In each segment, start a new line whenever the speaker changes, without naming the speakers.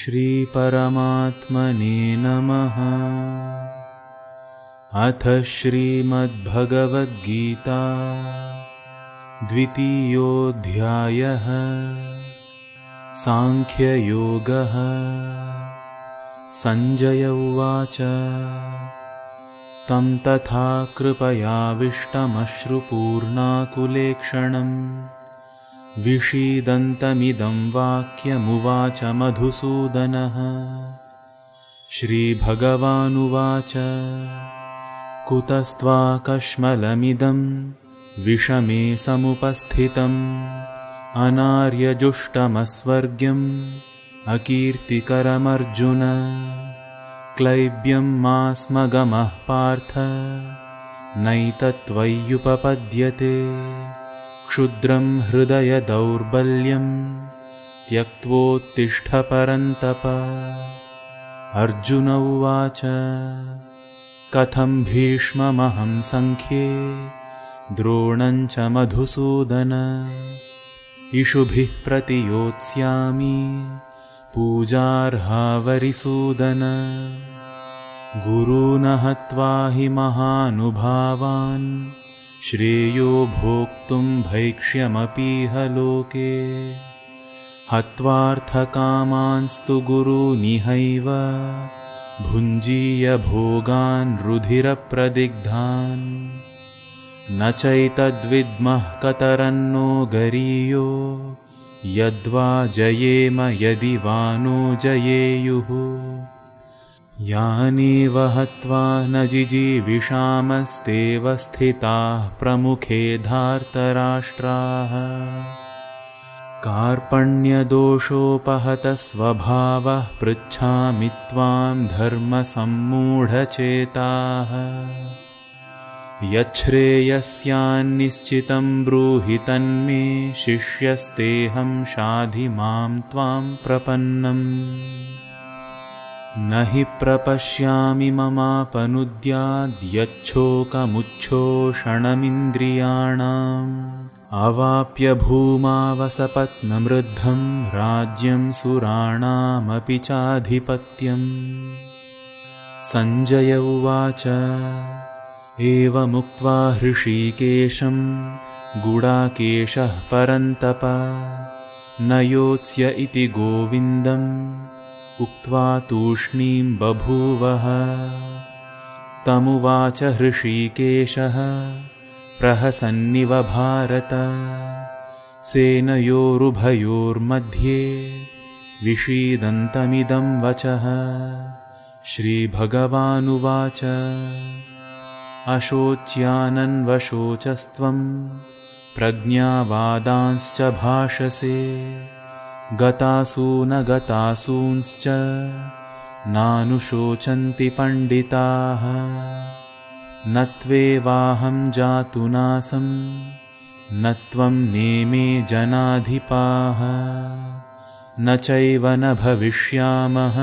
श्रीपरमात्मने नमः। अथ श्रीमद्भगवद्गीता द्वितीयोऽध्यायः सांख्ययोगः। संजय उवाच तं तथा कृपयाविष्टमश्रुपूर्णाकुलेक्षणम् विषीदन्तमिदं वाक्यमुवाच मधुसूदनः। श्रीभगवानुवाच कुतस्त्वाकश्मलमिदं विषमे समुपस्थितम् अनार्यजुष्टमस्वर्ग्यम् अकीर्तिकरमर्जुन। क्लैब्यं मास्मगमः पार्थ नैतत्त्वय्युपपद्यते। क्षुद्रं हृदय दौर्बल्यं त्यक्त्वोत्तिष्ठ परन्तप। अर्जुन उवाच कथं भीष्ममहं संख्ये द्रोणं च मधुसूदन। इषुभिः प्रतियोत्स्यामि पूजार्हा वरिसूदन। गुरून् हत्वा हि महानुभावान् श्रेयो भोक्तुं भैक्ष्यमपीह लोके। हत्वार्थकामांस्तु गुरूनिहैव भुञ्जीय भोगान् रुधिरप्रदिग्धान्। न चैतद्विद्मः कतरन्नो गरीयो यद्वा जयेम यदि वा नो जयेयुः। यानेव हत्वा न जिजीविषामस्तेव स्थिताः प्रमुखे धार्तराष्ट्राः। कार्पण्यदोषोपहतः स्वभावः पृच्छामि त्वां धर्मसम्मूढचेताः। यच्छ्रेयस्यान्निश्चितं ब्रूहि तन्मे शिष्यस्तेऽहं शाधि मां त्वां प्रपन्नम्। न हि प्रपश्यामि ममापनुद्याद्यच्छोकमुच्छोषणमिन्द्रियाणाम्। अवाप्य भूमावसपत्नमृद्धं राज्यं सुराणामपि चाधिपत्यम्। सञ्जय उवाच एवमुक्त्वा हृषीकेशं गुडाकेशः परन्तप। न योत्स्य इति गोविन्दम् उक्त्वा तूष्णीं बभूवः। तमुवाच हृषीकेशः प्रहसन्निव भारत। सेनयोरुभयोर्मध्ये विषीदन्तमिदं वचः। श्रीभगवानुवाच अशोच्यानन्वशोचस्त्वं प्रज्ञावादांश्च भाषसे। गतासून गतासूंश्च नानुशोचन्ति पण्डिताः। न त्वेवाहं जातुनासं न त्वं नेमे जनाधिपाः। न चैव न भविष्यामः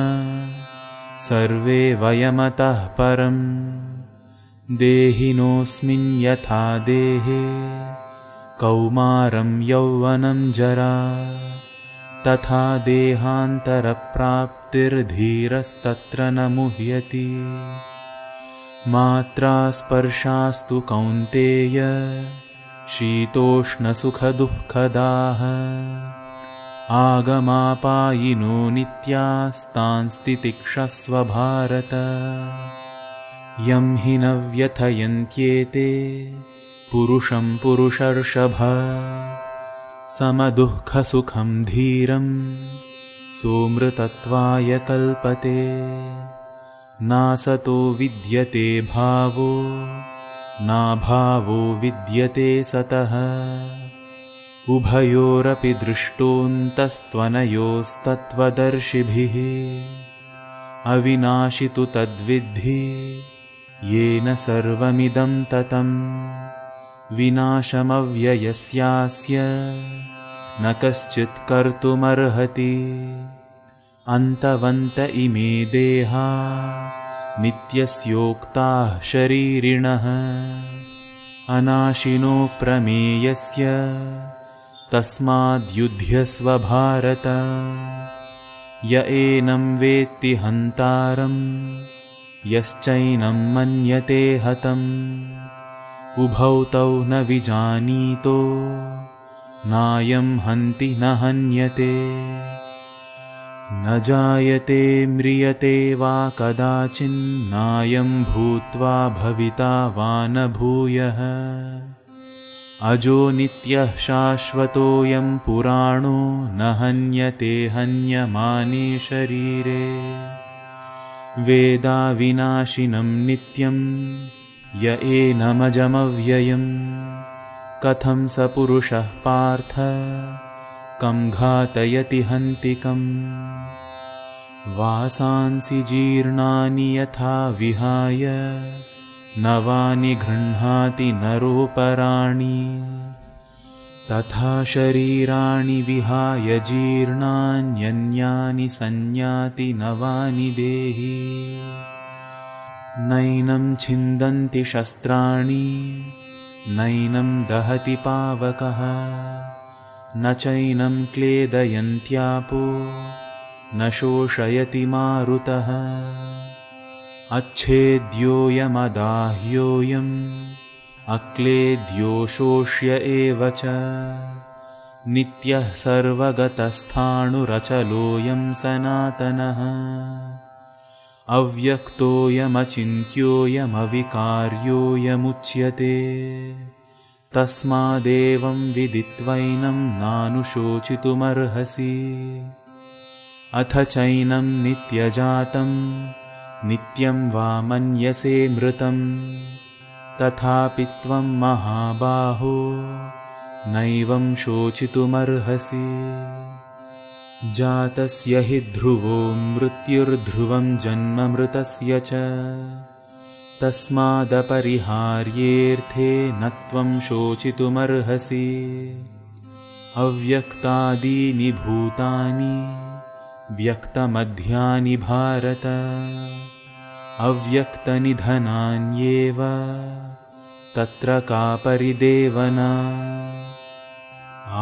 सर्वे वयमतः परम्। देहिनोऽस्मिन् यथा देहे कौमारं यौवनं जरा। तथा देहान्तरप्राप्तिर्धीरस्तत्र न मुह्यति। मात्रा स्पर्शास्तु कौन्तेय शीतोष्णसुखदुःखदाः। आगमापायिनो नित्यास्तांस्तितिक्षस्व भारत। यं हि न व्यथयन्त्येते पुरुषं पुरुषर्षभ। समदुःखसुखं धीरं सोऽमृतत्वाय कल्पते। नासतो विद्यते भावो नाभावो विद्यते सतः। उभयोरपि दृष्टोऽन्तस्त्वनयोस्तत्त्वदर्शिभिः। अविनाशि तु तद्विद्धि येन सर्वमिदं ततम्। विनाशमव्ययस्यास्य न कश्चित् कर्तुमर्हति। अन्तवन्त इमे देहा नित्यस्योक्ताः शरीरिणः। अनाशिनो प्रमेयस्य तस्माद्युध्यस्व भारत। य एनं वेत्ति हन्तारं यश्चैनं मन्यते हतम् उभौ तौ न विजानीतो नायं हन्ति न हन्यते न जायते म्रियते वा कदाचिन्नायं भूत्वा भविता वा न भूयः अजो नित्यः शाश्वतोऽयं पुराणो न हन्यते हन्यमाने शरीरे वेदाविनाशिनं नित्यं य एनमजमव्ययं कथं स पुरुषः पार्थ कं घातयति हन्तिकम् वासांसि जीर्णानि यथा विहाय नवानि गृह्णाति नरोपराणि तथा शरीराणि विहाय जीर्णान्यन्यानि संयाति नवानि देहि नैनं छिन्दन्ति शस्त्राणि नैनं दहति पावकः न चैनं क्लेदयन्त्यापो न शोषयति मारुतः अच्छेद्योऽयमदाह्योऽयम् अक्लेद्यो शोष्य एव च नित्यः सर्वगतस्थाणुरचलोऽयं सनातनः अव्यक्तोऽयमचिन्त्योऽयमविकार्योऽयमुच्यते तस्मादेवं विदित्वैनं नानुशोचितुमर्हसि अथ चैनं नित्यजातं नित्यं वा मन्यसे मृतं तथापि त्वं महाबाहो नैवं शोचितुमर्हसि जातस्य हि ध्रुवो मृत्युर्ध्रुवं जन्म मृतस्य च तस्मादपरिहार्येऽर्थे न त्वं शोचितुमर्हसि अव्यक्तादीनि भूतानि व्यक्तमध्यानि भारत अव्यक्तनिधनान्येव तत्र का परिदेवना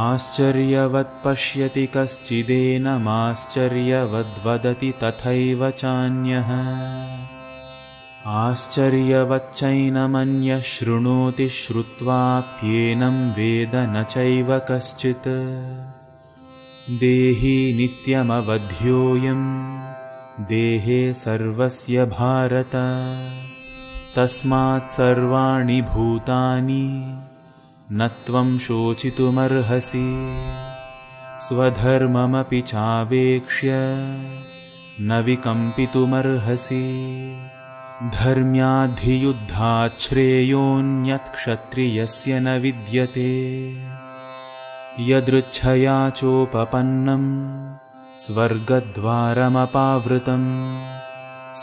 आश्चर्यवत् पश्यति कश्चिदेनमाश्चर्यवद्वदति तथैव चान्यः आश्चर्यवच्चैनमन्यः शृणोति श्रुत्वाप्येनं वेद न चैव कश्चित् देही नित्यमवध्योऽयं देहे सर्वस्य भारत तस्मात् सर्वाणि भूतानि न त्वं शोचितुमर्हसि स्वधर्ममपि चावेक्ष्य न विकम्पितुमर्हसि धर्म्याद्धियुद्धात् श्रेयोऽन्यत् क्षत्रियस्य न विद्यते यदृच्छया चोपपन्नं स्वर्गद्वारमपावृतं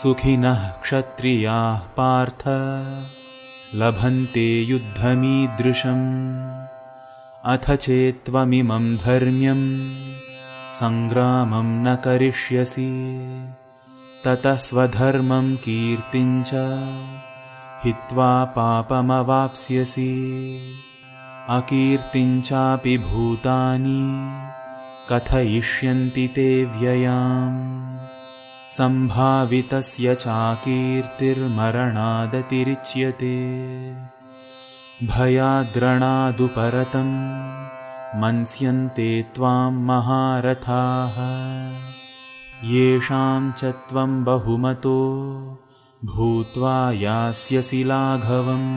सुखिनः क्षत्रियाः पार्थ लभन्ते युद्धमीदृशम् अथ चेत्त्वमिमं धर्म्यं सङ्ग्रामं न करिष्यसि ततः स्वधर्मं कीर्तिं च हित्वा पापमवाप्स्यसि अकीर्तिं चापि भूतानि कथयिष्यन्ति ते व्ययाम् सम्भावितस्य चाकीर्तिर्मरणादतिरिच्यते भयाद्रणादुपरतं मन्स्यन्ते त्वां महारथाः येषां च त्वं बहुमतो भूत्वा यास्यसि लाघवम्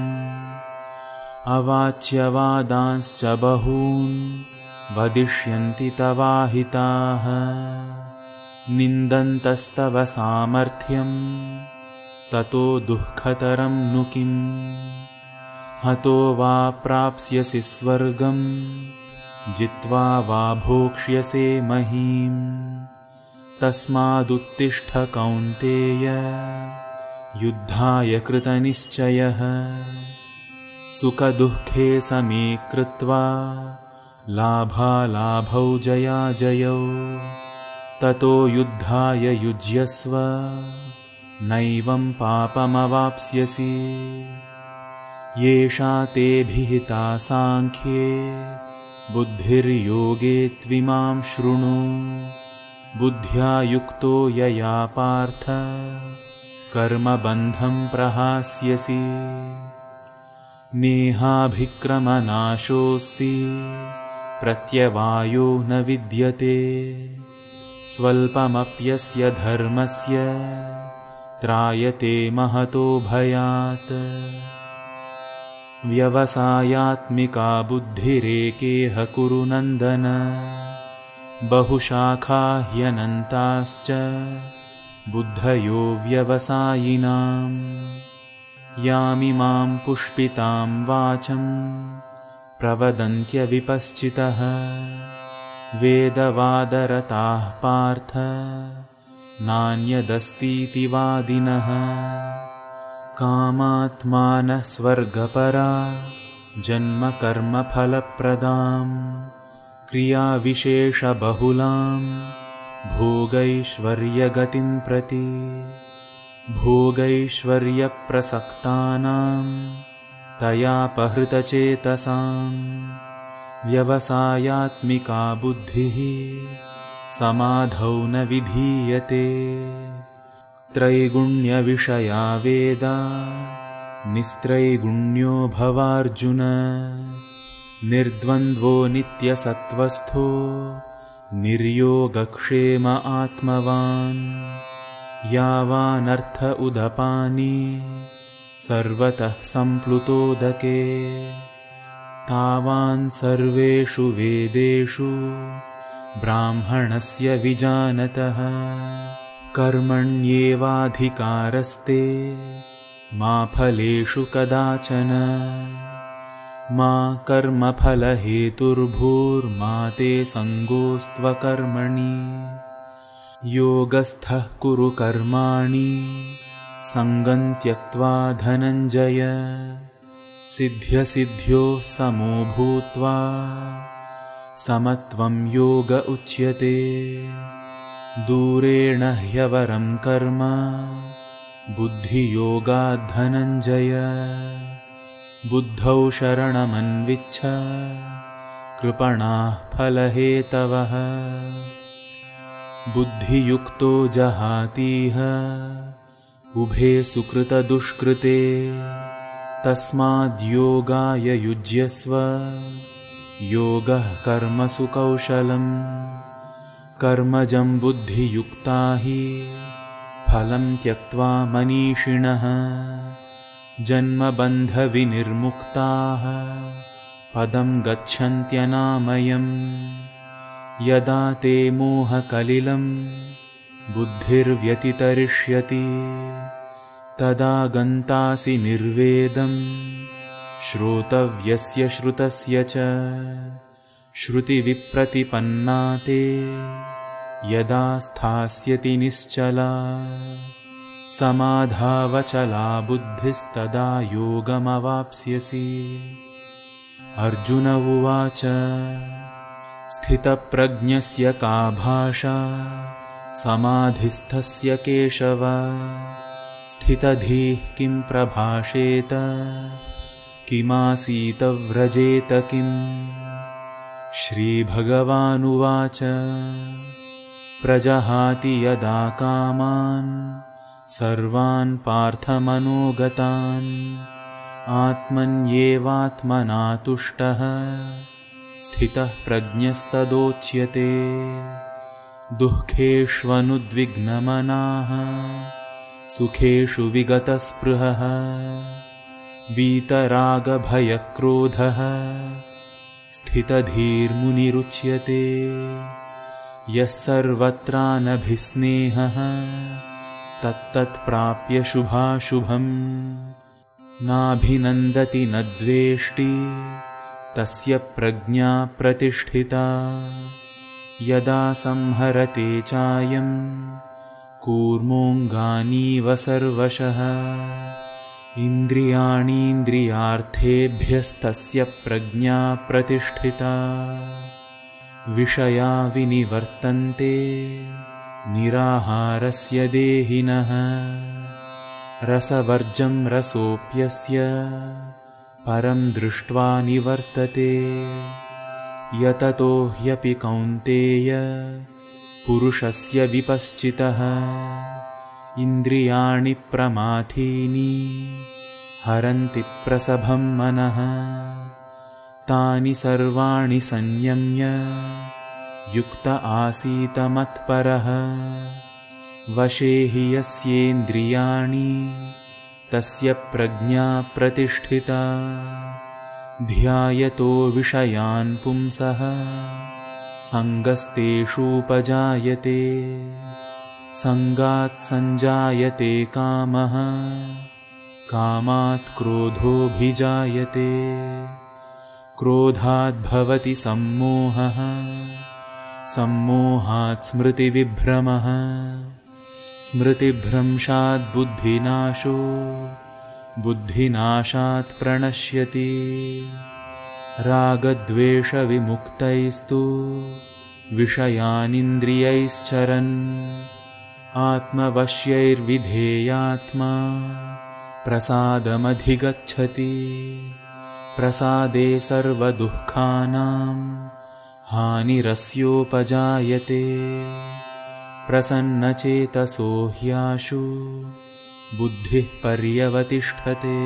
अवाच्यवादांश्च बहून् वदिष्यन्ति तवाहिताः निन्दन्तस्तव सामर्थ्यं ततो दुःखतरं नु किम् हतो वा प्राप्स्यसि स्वर्गं जित्वा वा भोक्ष्यसे महीम् तस्मादुत्तिष्ठ कौन्तेय युद्धाय कृतनिश्चयः सुखदुःखे समे कृत्वा लाभालाभौ जयाजयौ ततो युद्धाय युज्यस्व नैवं पापमवाप्स्यसि येषा ते भिहिता साङ्ख्ये बुद्धिर्योगे त्विमां शृणु बुद्ध्या युक्तो यया पार्थ कर्मबन्धं प्रहास्यसि नेहाभिक्रमनाशोऽस्ति प्रत्यवायो न विद्यते स्वल्पमप्यस्य धर्मस्य त्रायते महतो भयात् व्यवसायात्मिका बुद्धिरेकेह कुरु नन्दन बहुशाखा ह्यनन्ताश्च बुद्धयो व्यवसायिनां यामिमां पुष्पितां वाचं प्रवदन्त्यविपश्चितः वेदवादरताः पार्थ नान्यदस्तीति वादिनः कामात्मानः स्वर्गपरा जन्मकर्मफलप्रदां क्रियाविशेषबहुलां भोगैश्वर्यगतिं प्रति भोगैश्वर्यप्रसक्तानां तयापहृतचेतसां व्यवसायात्मिका बुद्धिः समाधौ न विधीयते त्रैगुण्यविषया वेदा निस्त्रैगुण्यो भवार्जुन निर्द्वन्द्वो नित्यसत्त्वस्थो निर्योगक्षेम आत्मवान् यावानर्थ उदपानि सर्वतः सम्प्लुतोदके तावान् सर्वेषु वेदेषु ब्राह्मणस्य विजानतः कर्मण्येवाधिकारस्ते मा फलेषु कदाचन मा कर्मफलहेतुर्भूर्मा ते सङ्गोऽस्त्वकर्मणि योगस्थः कुरु कर्माणि सङ्गं त्यक्त्वा धनञ्जय सिद्ध्यसिद्ध्योः समो भूत्वा समत्वं योग उच्यते दूरेण ह्यवरं कर्म बुद्धियोगात् धनञ्जय बुद्धौ शरणमन्विच्छ कृपणाः फलहेतवः बुद्धियुक्तो जहातीह उभे सुकृतदुष्कृते तस्माद्योगाय युज्यस्व योगः कर्मसु कौशलम् कर्मजं बुद्धियुक्ता हि फलं त्यक्त्वा मनीषिणः जन्मबन्धविनिर्मुक्ताः पदं गच्छन्त्यनामयम् यदा ते मोहकलिलं बुद्धिर्व्यतितरिष्यति तदा गन्तासि निर्वेदं श्रोतव्यस्य श्रुतस्य च श्रुतिविप्रतिपन्ना ते यदा स्थास्यति निश्चला समाधावचला बुद्धिस्तदा योगमवाप्स्यसि अर्जुन उवाच स्थितप्रज्ञस्य का भाषा समाधिस्थस्य केशव स्थितधीः किं प्रभाषेत किमासीत व्रजेत किम् श्रीभगवानुवाच प्रजहाति यदा कामान् सर्वान् पार्थमनोगतान् आत्मन्येवात्मना तुष्टः स्थितः प्रज्ञस्तदोच्यते दुःखेष्वनुद्विग्नमनाः सुखेषु विगतस्पृहः वीतरागभयक्रोधः स्थितधीर्मुनिरुच्यते यः सर्वत्रानभिस्नेहः तत्तत्प्राप्य शुभाशुभम् नाभिनन्दति न द्वेष्टि तस्य प्रज्ञा प्रतिष्ठिता यदा संहरते चायं कूर्मोऽङ्गानीव सर्वशः इन्द्रियाणीन्द्रियार्थेभ्यस्तस्य प्रज्ञा प्रतिष्ठिता विषया विनिवर्तन्ते निराहारस्य देहिनः रसवर्जं रसोऽप्यस्य परं दृष्ट्वा निवर्तते यततो ह्यपि कौन्तेय पुरुषस्य विपश्चितः इन्द्रियाणि प्रमाथीनि हरन्ति प्रसभं मनः तानि सर्वाणि संयम्य युक्त आसीत मत्परः वशे हि यस्येन्द्रियाणि तस्य प्रज्ञा प्रतिष्ठिता ध्यायतो विषयान् पुंसः सङ्गस्तेषूपजायते सङ्गात् सञ्जायते कामः कामात् क्रोधोऽभिजायते क्रोधात् भवति सम्मोहः सम्मोहात् स्मृतिविभ्रमः स्मृतिभ्रंशात् बुद्धिनाशो बुद्धिनाशात् प्रणश्यति रागद्वेषविमुक्तैस्तु विषयानिन्द्रियैश्चरन् आत्मवश्यैर्विधेयात्मा प्रसादमधिगच्छति प्रसादे सर्वदुःखानां हानिरस्योपजायते प्रसन्नचेतसो ह्याशु बुद्धिः पर्यवतिष्ठते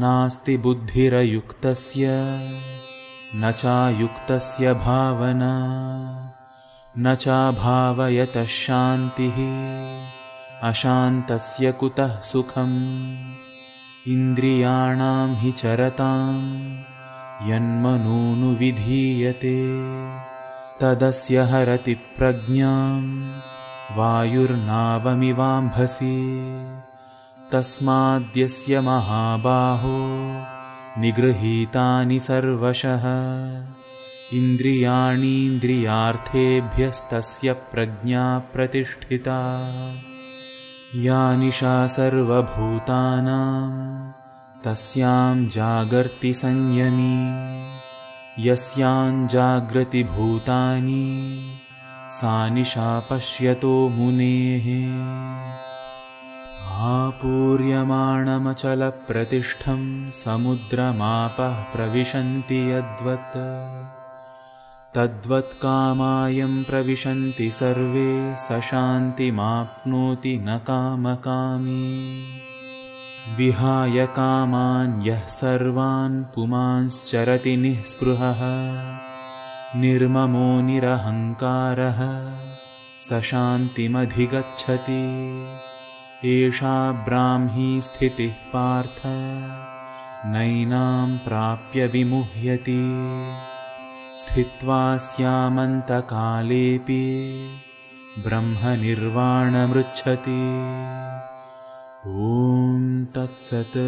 नास्ति बुद्धिरयुक्तस्य न चायुक्तस्य भावना न चाभावयतः शान्तिः अशान्तस्य कुतः सुखम् इन्द्रियाणां हि चरतां यन्मनोनुविधीयते तदस्य हरति प्रज्ञां वायुर्नावमिवाम्भसि तस्माद्यस्य महाबाहो निगृहीतानि सर्वशः इन्द्रियाणीन्द्रियार्थेभ्यस्तस्य प्रज्ञा प्रतिष्ठिता या निशा सर्वभूतानां तस्यां जागर्ति संयमी यस्यां जाग्रति भूतानि सा निशा पश्यतो मुनेः आपूर्यमाणमचलप्रतिष्ठं समुद्रमापः प्रविशन्ति यद्वत् तद्वत् कामायं प्रविशन्ति सर्वे स शान्तिमाप्नोति न कामकामी विहाय कामान् यः सर्वान् पुमांश्चरति निःस्पृहः निर्ममो निरहङ्कारः स शान्तिमधिगच्छति एषा ब्राह्मी स्थितिः पार्थ नैनां प्राप्य विमुह्यति स्थित्वा स्यामन्तकालेऽपि ब्रह्मनिर्वाणमृच्छति ॐ तत्सत्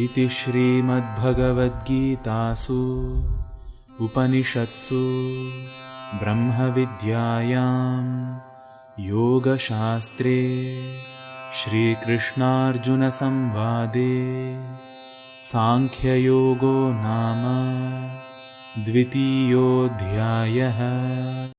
इति श्रीमद्भगवद्गीतासु उपनिषत्सु ब्रह्मविद्यायां योगशास्त्रे श्रीकृष्णार्जुनसंवादे सांख्ययोगो नाम द्वितीयोऽध्यायः।